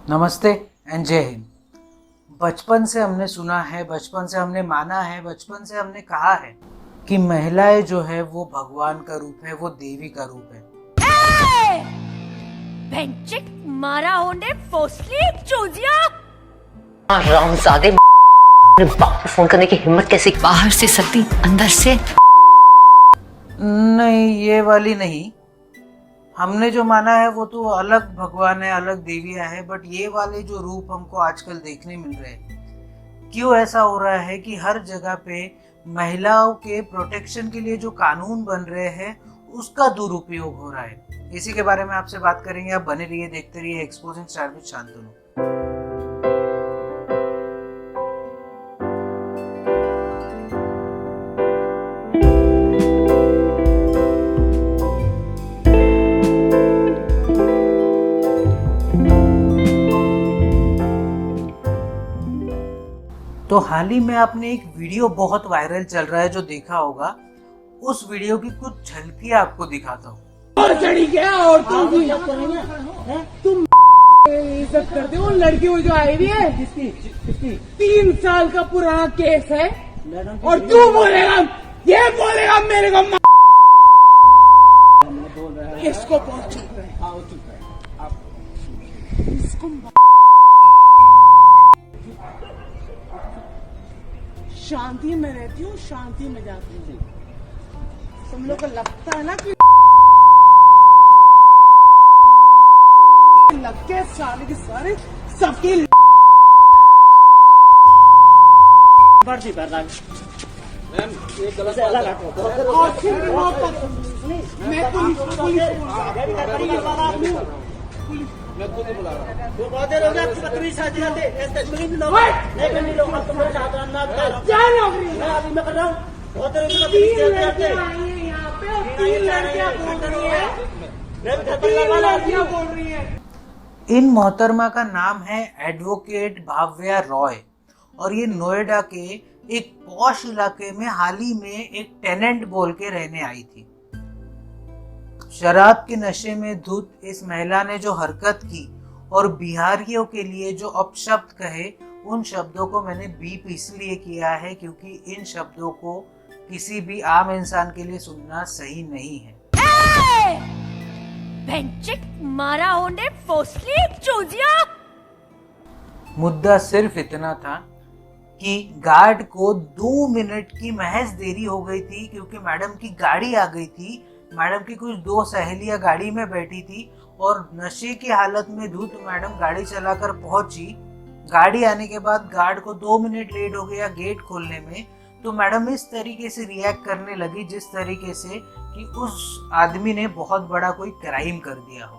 नमस्ते एंड जय हिंद। बचपन से हमने सुना है, बचपन से हमने माना है, बचपन से हमने कहा है कि महिलाएं जो है वो भगवान का रूप है, वो देवी का रूप है। भेंचिक मारा होने फोसली चूजिया। रामजादे मेरे बाप को फोन करने की हिम्मत कैसे? बाहर से सती अंदर से। नहीं, ये वाली नहीं। हमने जो माना है वो तो अलग भगवान है, अलग देवियां है, बट ये वाले जो रूप हमको आजकल देखने मिल रहे हैं, क्यों ऐसा हो रहा है कि हर जगह पे महिलाओं के प्रोटेक्शन के लिए जो कानून बन रहे हैं उसका दुरुपयोग हो रहा है। इसी के बारे में आपसे बात करेंगे। आप बने रहिए, देखते रहिए एक्सपोजिंग स्टार विद शांतनु। तो हाल ही में आपने एक वीडियो बहुत वायरल चल रहा है जो देखा होगा। उस वीडियो की कुछ झलकियां आपको दिखाता हूँ। और चढ़ी गया और तुम इज्जत करते हो। लड़की वो जो आई हुई है जिसकी 3 साल का पुराना केस है, और तू बोलेगा, ये बोलेगा मेरे को इसको बहुत चुप है। इसको शांति में रहती हूँ, शांति में जाती हूँ। तुम लोग को लगता है ना कि लग के सारे की सारे सबकी बढ़ती मैं खुद बुला रहा हूँ। वो बहुत देर हो गया, आपकी बदतमीजी शादी जाते नहीं मिलोगे, नहीं मिलोगे। आप तुम्हारे साथ रहना क्या नौकरी मैं अभी मैं कर रहा हूँ। बहुत देर हो गया, यहाँ पे और 3 लड़कियाँ बोल रही है। इन मोहतरमा का नाम है एडवोकेट भाव्या रॉय, और ये नोएडा के एक पॉश इलाके में हाल ही में एक टेनेंट बोल के रहने आई थी। शराब के नशे में धुत इस महिला ने जो हरकत की और बिहारियों के लिए जो अपशब्द कहे, उन शब्दों को मैंने बीप इसलिए किया है क्योंकि इन शब्दों को किसी भी आम इंसान के लिए सुनना सही नहीं है। भेंचिक मारा होने फोसली चूजिया। मुद्दा सिर्फ इतना था कि गार्ड को 2 मिनट की महज देरी हो गई थी क्योंकि मैडम की गाड़ी आ गई थी। मैडम की कुछ 2 सहेलियां गाड़ी में बैठी थी और नशे की हालत में धुत मैडम गाड़ी चलाकर पहुंची। गाड़ी आने के बाद गार्ड को 2 मिनट लेट हो गया गेट खोलने में, तो मैडम इस तरीके से रिएक्ट करने लगी जिस तरीके से कि उस आदमी ने बहुत बड़ा कोई क्राइम कर दिया हो,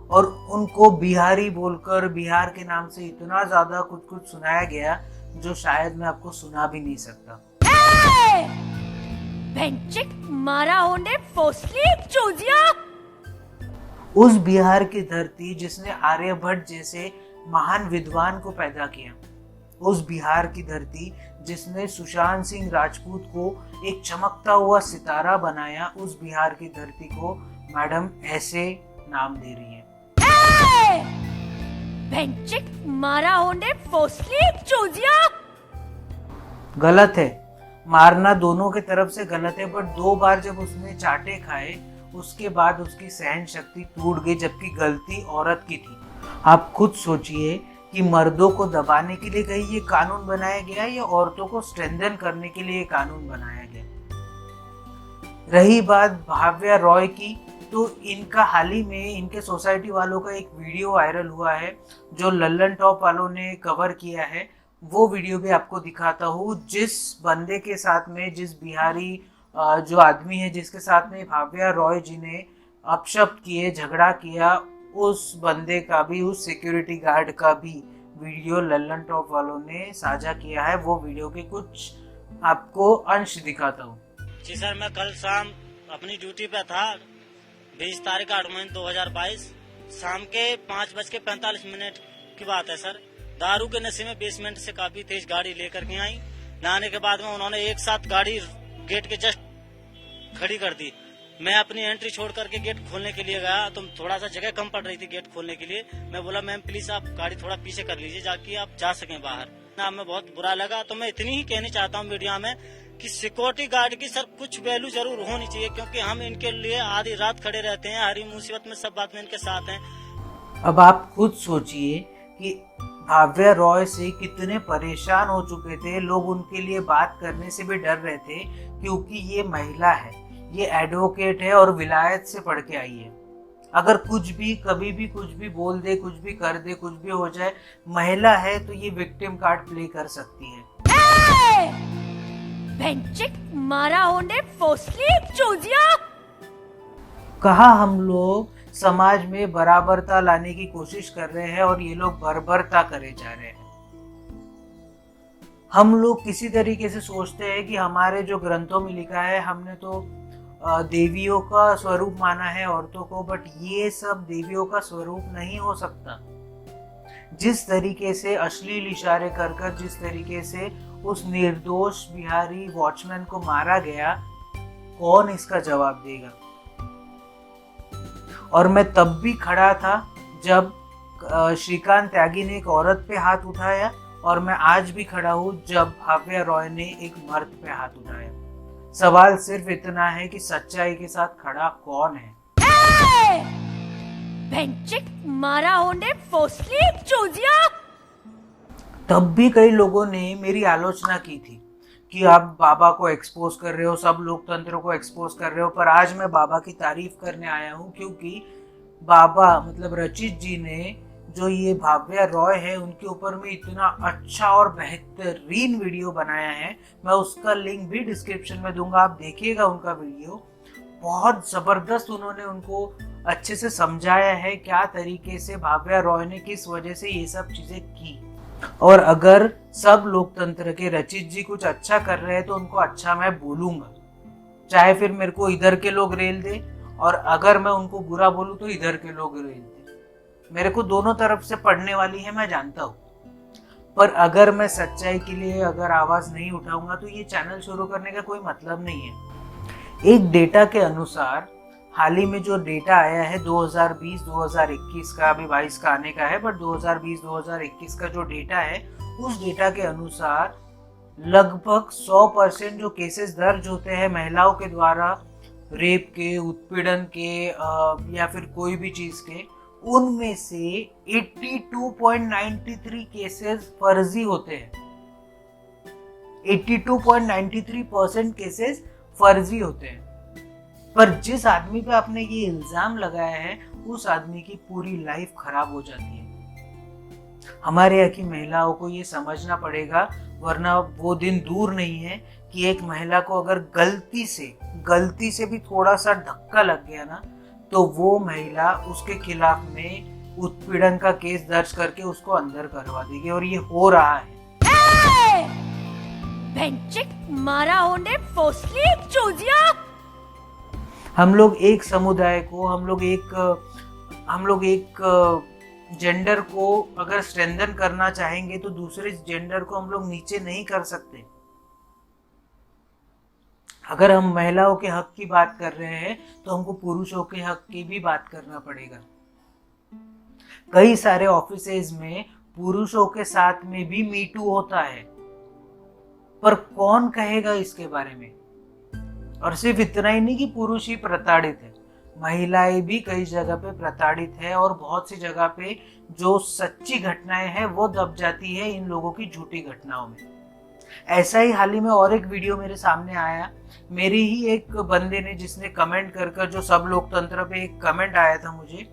और उनको बिहारी बोलकर बिहार के नाम से इतना ज्यादा कुछ सुनाया गया जो शायद मैं आपको सुना भी नहीं सकता। भेंचिक मारा होने फोसली चूजिया। उस बिहार की धरती जिसने आर्यभट्ट जैसे महान विद्वान को पैदा किया, उस बिहार की धरती जिसने सुशांत सिंह राजपूत को एक चमकता हुआ सितारा बनाया, उस बिहार की धरती को मैडम ऐसे नाम दे रही है। भेंचिक मारा होने फोसली चूजिया। गलत है, मारना दोनों की तरफ से गलत है, बट 2 बार जब उसने चाटे खाए उसके बाद उसकी सहन शक्ति टूट गई, जबकि गलती औरत की थी। आप खुद सोचिए कि मर्दों को दबाने के लिए कहीं ये कानून बनाया गया या औरतों को स्ट्रेंथन करने के लिए कानून बनाया गया। रही बात भाव्या रॉय की, तो इनका हाल ही में इनके सोसाइटी वालों का एक वीडियो वायरल हुआ है जो लल्लन टॉप वालों ने कवर किया है। वो वीडियो भी आपको दिखाता हूँ। जिस बंदे के साथ में, जिस बिहारी जो आदमी है जिसके साथ में भाव्या रॉय जी ने अपशब्द किए, झगड़ा किया, उस बंदे का भी, उस सिक्योरिटी गार्ड का भी वीडियो लल्लन टॉप वालों ने साझा किया है। वो वीडियो के कुछ आपको अंश दिखाता हूँ। जी सर, मैं कल शाम अपनी ड्यूटी पे था। 20 तारीख 8 महीने 2022 शाम के 5:45 की बात है सर। दारू के नशे में बेसमेंट से काफी तेज गाड़ी लेकर के आई। नहाने के बाद में उन्होंने एक साथ गाड़ी गेट के जस्ट खड़ी कर दी। मैं अपनी एंट्री छोड़ करके गेट खोलने के लिए गया तो थोड़ा सा जगह कम पड़ रही थी गेट खोलने के लिए। मैं बोला मैम प्लीज आप गाड़ी थोड़ा पीछे कर लीजिए ताकि आप जा सकें बाहर ना। हमें बहुत बुरा लगा। तो मैं इतनी ही कहना चाहता हूँ मीडिया में कि सिक्योरिटी गार्ड की सर कुछ वैल्यू जरूर होनी चाहिए, क्योंकि हम इनके लिए आधी रात खड़े रहते हैं, हरी मुसीबत में सब बात में इनके साथ हैं। अब आप खुद सोचिए कि भाव्या रॉय से कितने परेशान हो चुके थे लोग, उनके लिए बात करने से भी डर रहे थे क्योंकि ये महिला है, ये एडवोकेट है और विलायत से पढ़ के आई है। अगर कुछ भी कभी भी कुछ भी बोल दे, कुछ भी कर दे, कुछ भी हो जाए, महिला है तो ये विक्टिम कार्ड प्ले कर सकती है। बेंचिक मारा होने फोसली चूजिया। कहा हम लोग समाज में बराबरता लाने की कोशिश कर रहे हैं और ये लोग बर्बरता करे जा रहे हैं। हम लोग किसी तरीके से सोचते हैं कि हमारे जो ग्रंथों में लिखा है, हमने तो देवियों का स्वरूप माना है औरतों को, बट ये सब देवियों का स्वरूप नहीं हो सकता। जिस तरीके से अश्लील इशारे कर कर, जिस तरीके से उस निर्दोष बिहारी वॉचमैन को मारा गया, कौन इसका जवाब देगा? और मैं तब भी खड़ा था जब श्रीकांत त्यागी ने एक औरत पे हाथ उठाया, और मैं आज भी खड़ा हूँ जब भाव्या रॉय ने एक मर्द पे हाथ उठाया। सवाल सिर्फ इतना है कि सच्चाई के साथ खड़ा कौन है? बेंचिक मारा होने फोसली चूजिया। तब भी कई लोगों ने मेरी आलोचना की थी कि आप बाबा को एक्सपोज कर रहे हो, सब लोकतंत्र को एक्सपोज कर रहे हो। पर आज मैं बाबा की तारीफ करने आया हूँ, क्योंकि बाबा मतलब रचित जी ने जो ये भाव्या रॉय है उनके ऊपर में इतना अच्छा और बेहतरीन वीडियो बनाया है। मैं उसका लिंक भी डिस्क्रिप्शन में दूंगा, आप देखिएगा उनका वीडियो। बहुत ज़बरदस्त उन्होंने उनको अच्छे से समझाया है क्या तरीके से भाव्या रॉय ने किस वजह से ये सब चीज़ें की। और अगर सब लोकतंत्र के रचित जी कुछ अच्छा कर रहे हैं तो उनको अच्छा मैं बोलूँगा, चाहे फिर मेरे को इधर के लोग रेल दे, और अगर मैं उनको बुरा बोलूँ तो इधर के लोग रेल दे। मेरे को दोनों तरफ से पढ़ने वाली है, मैं जानता हूँ। पर अगर मैं सच्चाई के लिए अगर आवाज़ नहीं उठाऊंगा तो ये चैनल शुरू करने का कोई मतलब नहीं है। एक डेटा के अनुसार, हाल ही में जो डेटा आया है 2020-2021 का, अभी 22 का आने का है, बट 2020-2021 का जो डेटा है, उस डेटा के अनुसार लगभग 100% जो केसेस दर्ज होते हैं महिलाओं के द्वारा, रेप के, उत्पीड़न के या फिर कोई भी चीज़ के, उनमें से 82.93 केसेस फर्जी होते हैं। 82.93% केसेस फर्जी होते हैं। पर जिस आदमी पे आपने ये इल्जाम लगाया है, उस आदमी की पूरी लाइफ खराब हो जाती है। हमारे यहाँ की महिलाओं को ये समझना पड़ेगा, वरना वो दिन दूर नहीं है कि एक महिला को अगर गलती से भी थोड़ा सा धक्का लग गया ना, तो वो महिला उसके खिलाफ में उत्पीड़न का केस दर्ज करके उसको अंदर करवा देगी, और ये हो रहा है। बेंचिक मारा होने फोसली चूजिया। हम लोग एक समुदाय को, हम लोग एक जेंडर को अगर स्ट्रेंथन करना चाहेंगे तो दूसरे जेंडर को हम लोग नीचे नहीं कर सकते। अगर हम महिलाओं के हक की बात कर रहे हैं तो हमको पुरुषों के हक की भी बात करना पड़ेगा। कई सारे ऑफिसेज में पुरुषों के साथ में भी मीटू होता है, पर कौन कहेगा इसके बारे में? और सिर्फ इतना ही नहीं कि पुरुष ही प्रताड़ित है, महिलाएं भी कई जगह पे प्रताड़ित है, और बहुत सी जगह पे जो सच्ची घटनाएं हैं वो दब जाती है इन लोगों की झूठी घटनाओं में। ऐसा ही हाल ही में और एक वीडियो मेरे सामने आया, मेरे ही एक बंदे ने, जिसने कमेंट कर जो सब लोकतंत्र पे एक कमेंट आया था मुझे,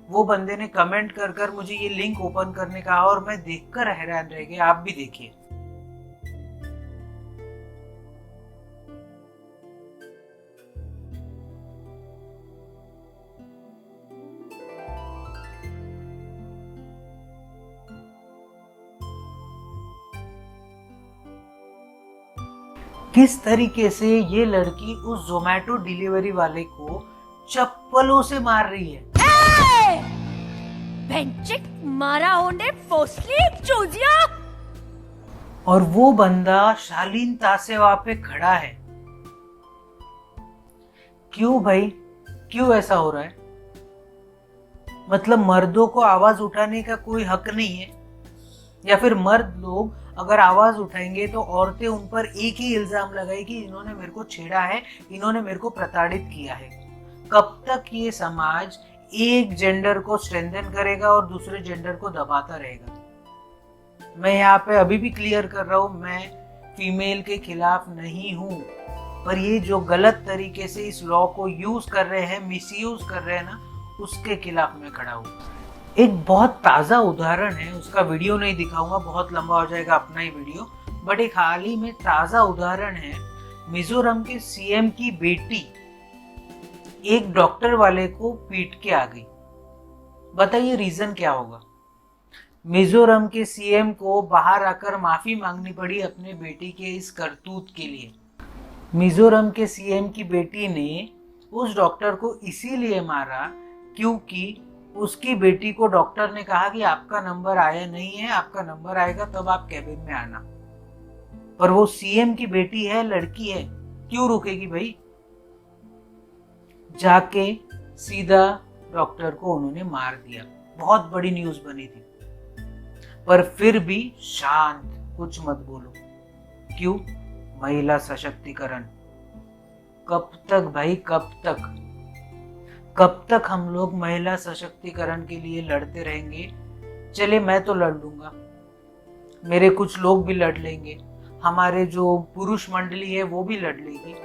वो बंदे ने कमेंट कर मुझे ये लिंक ओपन करने का, और मैं देखकर हैरान रह गया। आप भी देखिए। किस तरीके से ये लड़की उस जोमेटो डिलीवरी वाले को चप्पलों से मार रही है। बेंचिक मारा होने फोसली चूजिया। और वो बंदा शालीनता से वहां पे खड़ा है। क्यों भाई? क्यों ऐसा हो रहा है? मतलब मर्दों को आवाज उठाने का कोई हक नहीं है? या फिर मर्द लोग अगर आवाज उठाएंगे तो औरतें उन पर एक ही इल्जाम लगाएगी, इन्होंने मेरे को छेड़ा है, इन्होंने मेरे को प्रताड़ित किया है। कब तक ये समाज एक जेंडर को स्ट्रेंथन करेगा और दूसरे जेंडर को दबाता रहेगा? मैं यहाँ पे अभी भी क्लियर कर रहा हूँ, मैं फीमेल के खिलाफ नहीं हूँ, पर ये जो गलत तरीके से इस लॉ को यूज कर रहे हैं, मिसयूज कर रहे हैं ना, उसके खिलाफ मैं खड़ा हूँ। एक बहुत ताज़ा उदाहरण है, उसका वीडियो नहीं दिखाऊंगा, बहुत लंबा हो जाएगा अपना ही वीडियो, बट एक हाल ही में ताज़ा उदाहरण है। मिजोरम के सीएम की बेटी एक डॉक्टर वाले को पीट के आ गई। बताइए रीजन क्या होगा? मिजोरम के सीएम को बाहर आकर माफी मांगनी पड़ी अपने बेटी के इस करतूत के लिए। मिजोरम के सीएम की बेटी ने उस डॉक्टर को इसीलिए मारा क्योंकि उसकी बेटी को डॉक्टर ने कहा कि आपका नंबर आया नहीं है, आपका नंबर आएगा तब आप कैबिन में आना। पर वो सीएम की बेटी है, लड़की है, क्यों रुकेगी भाई? जाके सीधा डॉक्टर को उन्होंने मार दिया। बहुत बड़ी न्यूज बनी थी, पर फिर भी शांत, कुछ मत बोलो। क्यों? महिला सशक्तिकरण। कब तक भाई, कब तक? कब तक हम लोग महिला सशक्तिकरण के लिए लड़ते रहेंगे? चले मैं तो लड़ लूंगा, मेरे कुछ लोग भी लड़ लेंगे, हमारे जो पुरुष मंडली है वो भी लड़ लेगी,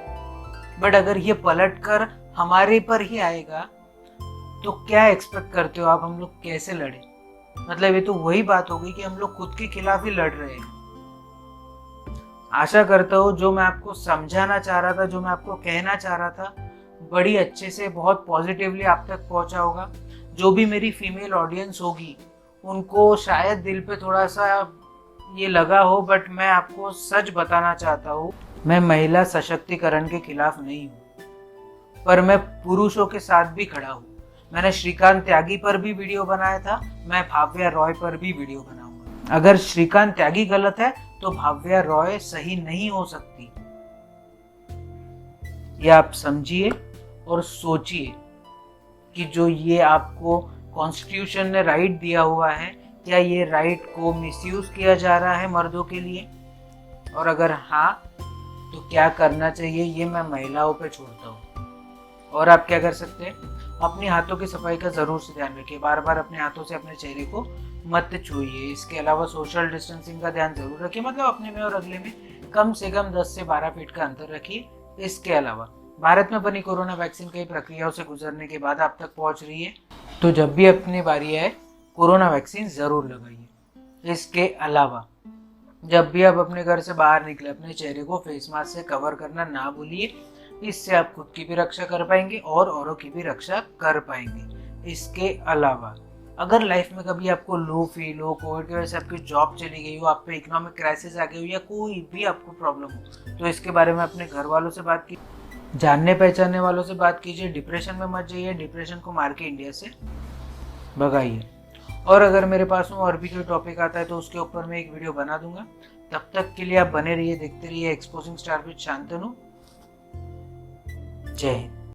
बट अगर ये पलट कर हमारे पर ही आएगा तो क्या एक्सपेक्ट करते हो आप हम लोग कैसे लड़े? मतलब ये तो वही बात हो गई कि हम लोग खुद के खिलाफ ही लड़ रहे हैं। आशा करता हूँ जो मैं आपको समझाना चाह रहा था, जो मैं आपको कहना चाह रहा था, बड़ी अच्छे से बहुत पॉजिटिवली आप तक पहुंचा होगा। जो भी मेरी फीमेल ऑडियंस होगी उनको शायद दिल पे थोड़ा सा ये लगा हो, बट मैं आपको सच बताना चाहता हूँ, मैं महिला सशक्तिकरण के खिलाफ नहीं हूँ, पर मैं पुरुषों के साथ भी खड़ा हूँ। मैंने श्रीकांत त्यागी पर भी वीडियो बनाया था, मैं भाव्या रॉय पर भी वीडियो बनाऊंगा। अगर श्रीकांत त्यागी गलत है तो भाव्या रॉय सही नहीं हो सकती। ये आप समझिए और सोचिए कि जो ये आपको कॉन्स्टिट्यूशन ने राइट दिया हुआ है, क्या ये राइट को मिसयूज किया जा रहा है मर्दों के लिए? और अगर हाँ तो क्या करना चाहिए, ये मैं महिलाओं पे छोड़ता हूँ। और आप क्या कर सकते हैं? अपने हाथों की सफाई का जरूर से ध्यान रखिए, बार बार अपने हाथों से अपने चेहरे को मत छूइए। इसके अलावा सोशल डिस्टेंसिंग का ध्यान जरूर रखिए, मतलब अपने में और अगले में कम से कम 10 से 12 फीट का अंतर रखिए। इसके अलावा भारत में बनी कोरोना वैक्सीन कई प्रक्रियाओं से गुजरने के बाद आप तक पहुंच रही है, तो जब भी अपनी बारी आए कोरोना वैक्सीन जरूर लगाइए। इसके अलावा जब भी आप अपने घर से बाहर निकले अपने चेहरे को फेस मास्क से कवर करना ना भूलिए, इससे आप खुद की भी रक्षा कर पाएंगे और औरों की भी रक्षा कर पाएंगे। इसके अलावा अगर लाइफ में कभी आपको लो फील हो, कोविड की वजह से आपकी जॉब चली गई हो, आप पे इकोनॉमिक क्राइसिस आ गई हो, या कोई भी आपको प्रॉब्लम हो, तो इसके बारे में अपने घर वालों से बात कीजिए, जानने पहचानने वालों से बात कीजिए। डिप्रेशन में मत जाइए, डिप्रेशन को मार के इंडिया से भगाइए। और अगर मेरे पास में और भी कोई टॉपिक आता है तो उसके ऊपर मैं एक वीडियो बना दूंगा। तब तक के लिए आप बने रहिए, देखते रहिए एक्सपोजिंग स्टार विद शांतनु। जय हिंद।